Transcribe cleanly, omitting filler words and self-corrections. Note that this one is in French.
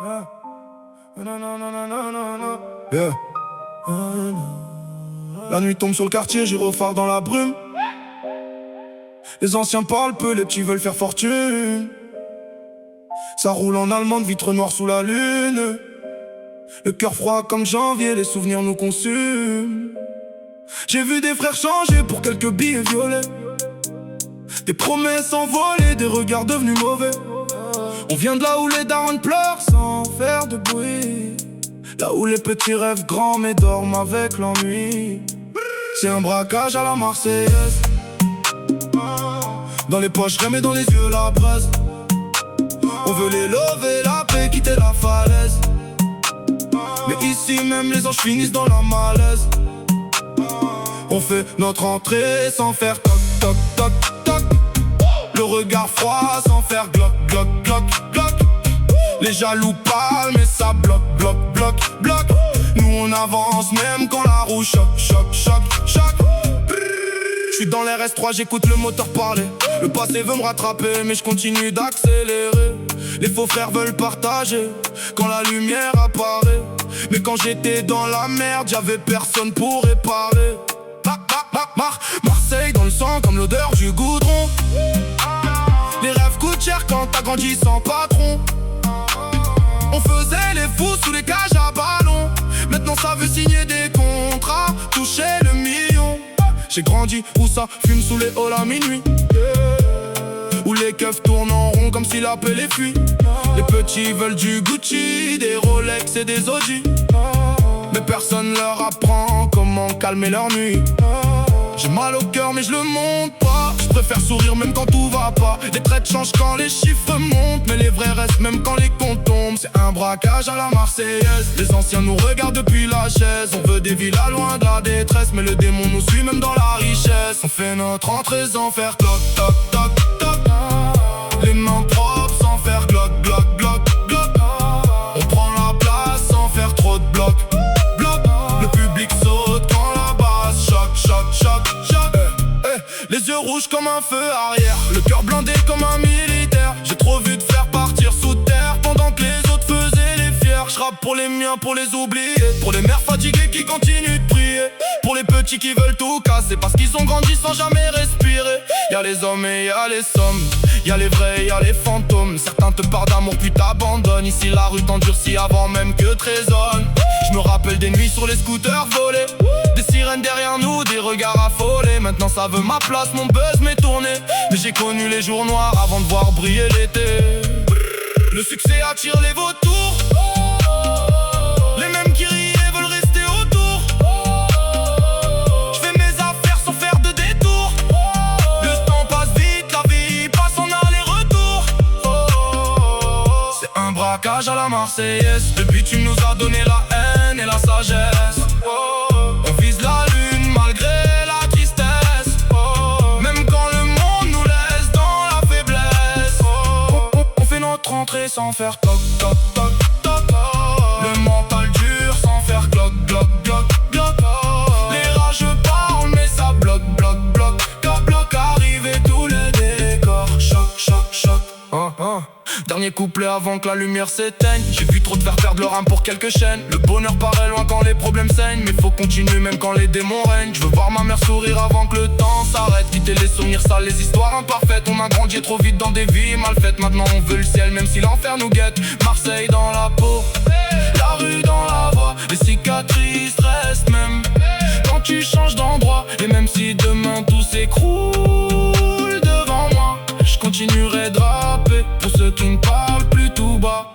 Yeah. Non, non, non, non, non, non, non. Yeah. La nuit tombe sur le quartier, gyrophare dans la brume. Les anciens parlent peu, les petits veulent faire fortune. Ça roule en allemande, vitre noire sous la lune. Le cœur froid comme janvier, les souvenirs nous consument. J'ai vu des frères changer pour quelques billets violets. Des promesses envolées, des regards devenus mauvais. On vient de là où les darons pleurent sans faire de bruit. Là où les petits rêvent grands mais dorment avec l'ennui. C'est un braquage à la Marseillaise. Dans les poches rêves et dans les yeux la braise. On veut les lever, la paix, quitter la falaise. Mais ici même les anges finissent dans la malaise. On fait notre entrée sans faire toc toc toc toc. Le regard froid sans faire glock glock glock glock. Les jaloux parlent mais ça bloque bloque bloque bloque. Nous on avance même quand la roue choc choc choc choc. J'suis dans l'RS3, j'écoute le moteur parler. Le passé veut me rattraper mais je continue d'accélérer. Les faux frères veulent partager quand la lumière apparaît. Mais quand j'étais dans la merde, j'avais personne pour réparer. Marseille dans le sang comme l'odeur du goudron. Les rêves coûtent cher quand t'as grandi sans patron. On faisait les fous sous les cages à ballon. Maintenant ça veut signer des contrats, toucher le million. J'ai grandi où ça fume sous les halls à minuit. Où les keufs tournent en rond comme si la pelle est fuit. Les petits veulent du Gucci, des Rolex et des Audi. Mais personne leur apprend comment calmer leur nuit. J'ai mal au cœur mais je le montre pas. Je préfère sourire même quand tout va pas. Les traites changent quand les chiffres montent, mais les vrais restent même quand les comptes tombent. C'est un braquage à la Marseillaise. Les anciens nous regardent depuis la chaise. On veut des villas loin de la détresse, mais le démon nous suit même dans la richesse. On fait notre entrée sans faire toc toc toc toc. Les mains propres sans faire glock glock glock glock. On prend la place sans faire trop de bloc bloc. Le public saute quand la basse choc choc choc choc. Les yeux rouges comme un feu arrière, le cœur blindé comme un militaire. J'ai trop vu de faire partir sous terre pendant que les autres faisaient les fiers. J'rappe pour les miens, pour les oublier. Pour les mères fatiguées qui continuent de prier. Pour les petits qui veulent tout casser parce qu'ils ont grandi sans jamais respirer. Y'a les hommes et y'a les sommes. Y'a les vrais, y'a les fantômes. Certains te parlent d'amour puis t'abandonnent. Ici la rue t'endurcit avant même que trésonne. Je me rappelle des nuits sur les scooters volés. Des sirènes derrière nous, des regards affolés. Maintenant ça veut ma place, mon buzz m'est tourné. Mais j'ai connu les jours noirs avant de voir briller l'été. Le succès attire les vautours. Les mêmes qui rient et veulent rester autour. Je fais mes affaires sans faire de détour. Le temps passe vite, la vie passe en aller-retour. C'est un braquage à la Marseillaise. Le bitume nous a donné la haine et la sagesse. On vise la lune malgré la tristesse. Même quand le monde nous laisse dans la faiblesse. On fait notre entrée sans faire toc toc toc toc. Le mental dur sans faire glock glock glock glock. Les rageux parlent mais ça bloque bloque bloque. Bloc bloc arrivé tous les décors. Choc choc choc. Dernier couplet avant que la lumière s'éteigne. J'ai vu trop de faire perdre leur âme pour quelques chaînes. Le bonheur paraît loin quand les problèmes saignent, mais faut continuer même quand les démons règnent. Je veux voir ma mère sourire avant que le temps s'arrête. Quitter les souvenirs sales, les histoires imparfaites. On a grandi trop vite dans des vies mal faites. Maintenant on veut le ciel même si l'enfer nous guette. Marseille dans la peau, la rue dans la voie. Les cicatrices restent même quand tu changes d'endroit. Et même si demain tout s'écroule devant moi, je continuerai de rapper pour ceux qui ne parlent plus tout bas.